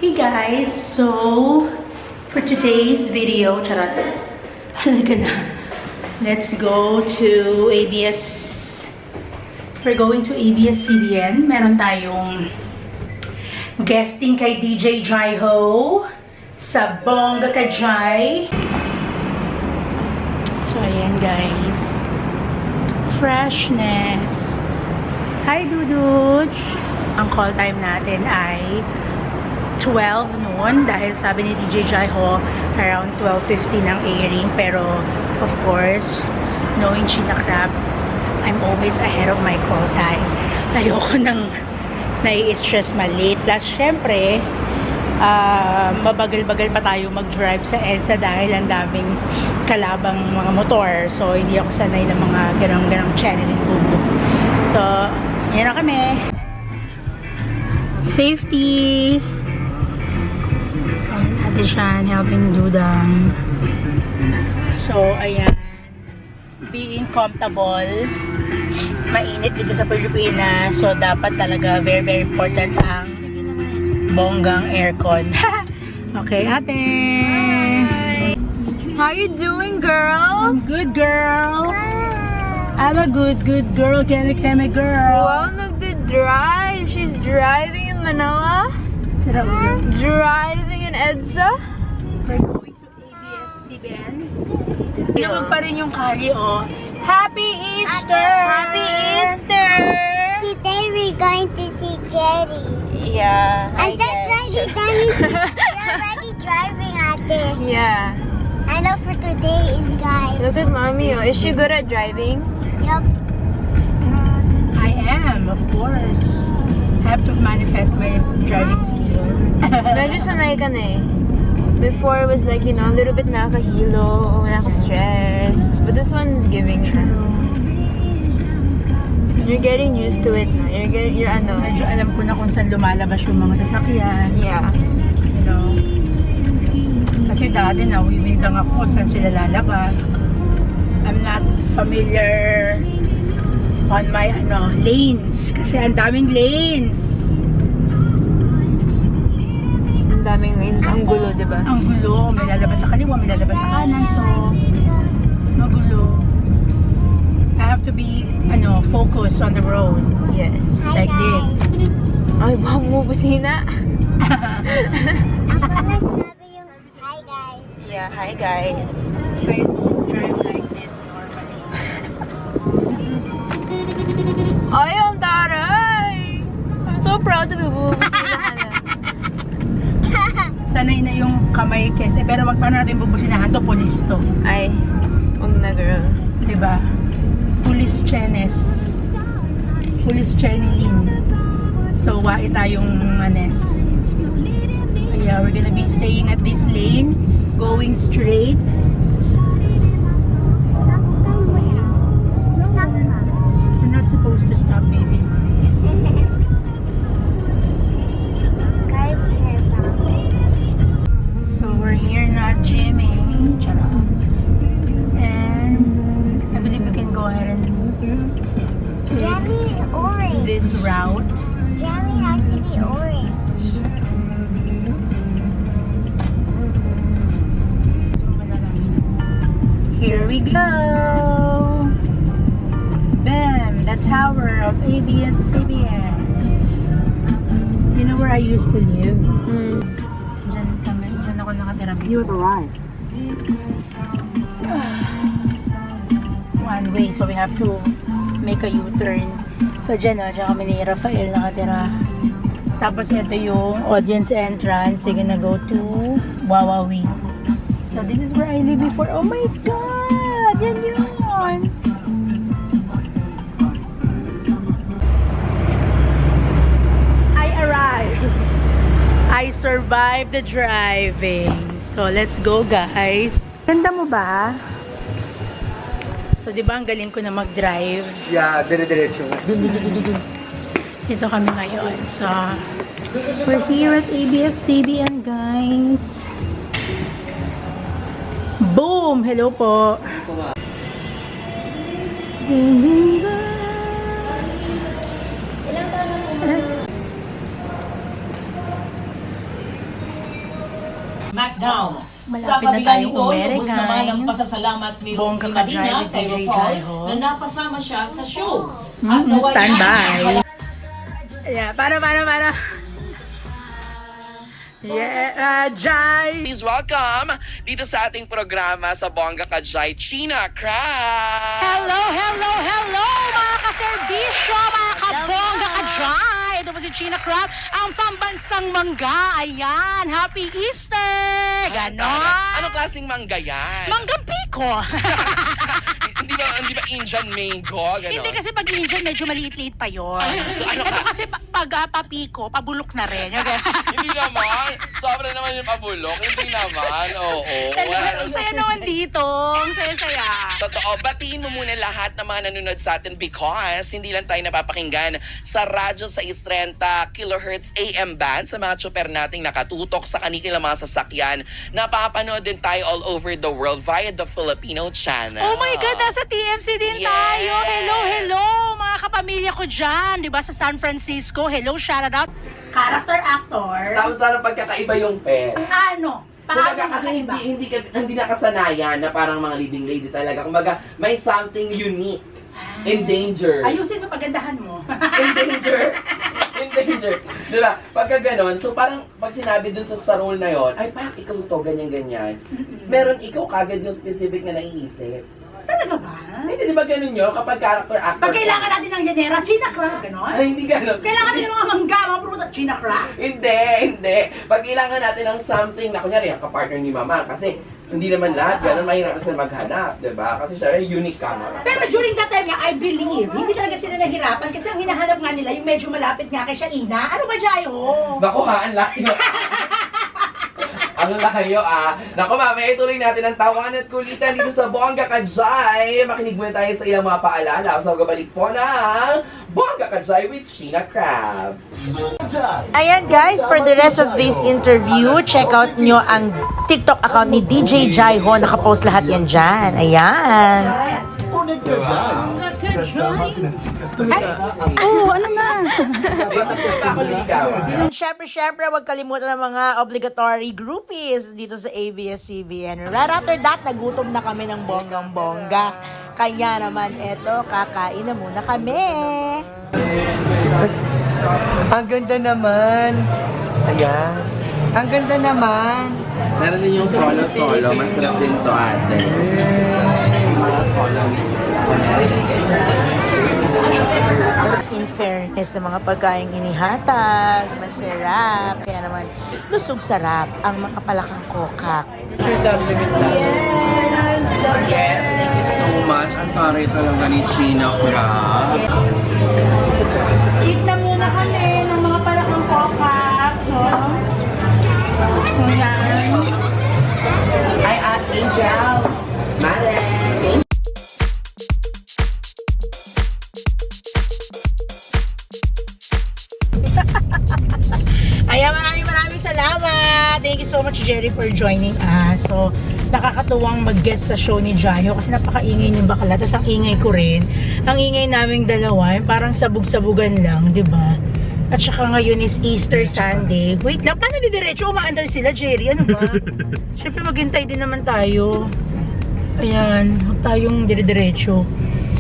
Hey guys, so for today's video, charot, halaga na. Let's go to ABS. We're going to ABS-CBN. Meron tayong guesting kay DJ Jaiho sa Bongga Ka Jai. So ayan guys, freshness. Hi Duduch! Ang call time natin ay 12 noon dahil sabi ni DJ Jaiho around 12:50 ng airing, pero of course knowing China Crab, I'm always ahead of my call time. Ayoko nang nai-stress ma-late. Plus syempre mabagal-bagal pa tayo mag-drive sa EDSA dahil ang daming kalabang mga motor, so hindi ako sanay ng mga ganang-ganang channeling bubo. So yan na kami. Safety. Adishan helping Dudang. So, ayan. Being comfortable. Mainit dito sa Pilipinas. So, dapat talaga very, very important ang bonggang aircon. Okay, ate. Hi. How you doing, girl? I'm good, girl. I'm a good girl. Kemi girl. Wow, nagdi-drive. She's driving in Manila. Sarap yun. Driving in EDSA. We're going to ABS-CBN. Tinawag pa rin yung kali, oh. Happy Easter! Happy Easter! Today we're going to see Jerry. Yeah, I And that's why guess. you're already driving at it. Yeah. I know for today is guys. Look at mommy. Oh. Is she good at driving? Yup. I am, of course. I have to manifest my driving skills. Medyo sanay ka na eh. Before it was like, you know, a little bit nakakahilo, nakaka-stress. But this one's giving na. You're getting used to it na. You're ano. Medyo alam ko na kung saan lumalabas yung mga sasakyan. Yeah. You know. Kasi dati nawiwindang ako kung saan sila lalabas. I'm not familiar on my lanes. Kasi ang daming lanes. Ang daming lanes. Ang gulo, di ba? Ang gulo. May lalabas sa kaliwa, may lalabas sa kanan. So, magulo. I have to be, focused on the road. Yes. Like this. Ay, baka mo busina. Ako nagsabi yung hi guys. Yeah, hi guys. I don't drive like this normally. Ay, ang taray! I'm so proud to be bubusina ka na. Sanay na yung kamay kasi. Pero wag pa natin bubusinahan to. Police to. Ay, huwag na girl. Diba? Police Chenes. Police Chenilin. So, wai tayong manes. Yeah, we're gonna be staying at this lane. Going straight. Stop somewhere. Stop ka. We're not supposed to stop, baby. Guys, here So, we're here not gymming. Charot. And I believe we can go ahead and Jammy is orange. this route. Jammy has to be orange. Here we go. Bam! The tower of ABS-CBN. You know where I used to live? Diyan ako nakatira. You have arrived. One way, so we have to make a U-turn. So dyan kami ni Rafael nakatira. Tapos ito yung audience entrance. You're gonna go to Wawawi. So this is where I lived before. Oh my God! Yan yun! I arrived! I survived the driving. So let's go guys. Ganda mo ba? So, di ba ang galing ko na mag-drive? Yeah, dire-diretso. Dun. Dito kami ngayon. So, we're here at ABS-CBN, guys. Boom! Hello po. SmackDown. Malapit Sa na kabila tayong nito, umere, lubos naman ang guys. pasasalamat ni Bongga Rocky ka dyan Marina with kay DJ RuPaul Jaiho. na napasama siya sa show. Stand by. Yeah, para. Yeah, Jai! Please welcome dito sa ating programa sa Bongga ka Jai, China Crab! Hello, mga kaserbisyo, mga kabongga ka dyan! Ito po si China Crab, ang pambansang mangga. Ayan, Happy Easter! Ganon! Anong klaseng mangga yan? Manggang piko! hindi ba Indian mango? Ganon. Hindi kasi pag Indian, medyo maliit-liit pa yun. So, ano Ito ka? kasi pag papiko, pabulok na rin. Yung Hindi naman. Sobra naman yung pabulok. Hindi naman. Oo. Ang saya naman dito. Ang saya-saya. Totoo. Batiin mo muna lahat ng mga nanonood sa atin because hindi lang tayo napapakinggan sa radyo sa 630 kHz AM band sa mga chopper nating nakatutok sa kanilang mga sasakyan. Napapanood din tayo all over the world via the Filipino channel. Oh my God, nasa TFC din Yes. tayo. Hello, mga kapamilya ko dyan. Di ba sa San Francisco? Hello, shout out. Character actor. Tapos sana pagkakaiba yung pet. Ano? Kumbaga kasi hindi nakasanayan na parang mga leading lady talaga. Kumbaga may something unique. Endanger. Ayusin mo, pagandahan mo. Endanger. Endanger. Diba? Pagka ganon, so parang pag sinabi dun sa role na yon, ay parang ikaw to, ganyan-ganyan. Meron ikaw kagad yung specific na naiisip. Talaga ba? Hindi, di ba ganun yun? Kapag character actor. Pag kailangan natin ng genera, China Crab, gano'n? Ay, hindi ganun. Kailangan natin ng mga mangga, mga prutas, China Crab. Hindi. Pag kailangan natin ng something na kunyari, ang kapartner ni mama, kasi hindi naman lahat ganun, mahirap sila maghanap, di ba? Kasi siya, unique camera. Pero during that time nga, I believe, hindi talaga sila nahirapan kasi ang hinahanap nga nila yung medyo malapit nga kay Shaina. Ano ba, Jayo? Nakuhaan layo. Ang layo Naku, mamaya ituloy natin ang tawanan at kulitan dito sa Bongga ka Jai. Makinig muna tayo sa ilang mga paalala. So, gabalik po ng Bongga ka Jai with China Crab. Ayan guys, for the rest of this interview, check out nyo ang TikTok account ni DJ Jaiho. Nakapost lahat yan dyan. Ayan. Unag ka dyan. Kasama sila. Oo, ano na? Ako liligawan. And syempre, huwag kalimutan ng mga obligatory groupies dito sa ABS-CBN. Right after that, nagutom na kami ng bonggang-bongga. Kaya naman, eto, kakain na muna kami. Ang ganda naman. Ayan. Ang ganda naman. Meron din yung solo-solo. Masarap din to ate. Mga solo. In fairness sa mga pagkain inihatag, masarap. Kaya naman, lusog sarap ang mga palakang kokak. Yes, thank you so much. Ang taray talaga ni China Crab. Eat na muna kami ng mga palakang kokak. So, ayan. Ay, Angel. Mare. Ayan, maraming salamat. Thank you so much, Jerry, for joining us. So, nakakatuwang mag-guest sa show ni Jayo kasi napakaingay ni bakla. Tapos ang ingay ko rin. Ang ingay naming dalawa, parang sabog-sabugan lang, di ba? At saka ngayon is Easter Sunday. Wait lang, paano didiretso? Umaandar sila, Jerry? Ano ba? Siyempre, maghintay din naman tayo. Ayan, huwag tayong didiretso.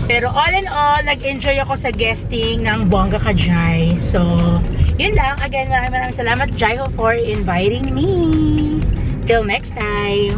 Pero all in all, nag-enjoy ako sa guesting ng Bongga ka Jai. So, yun lang. Again, maraming salamat, Jaiho, for inviting me. Till next time.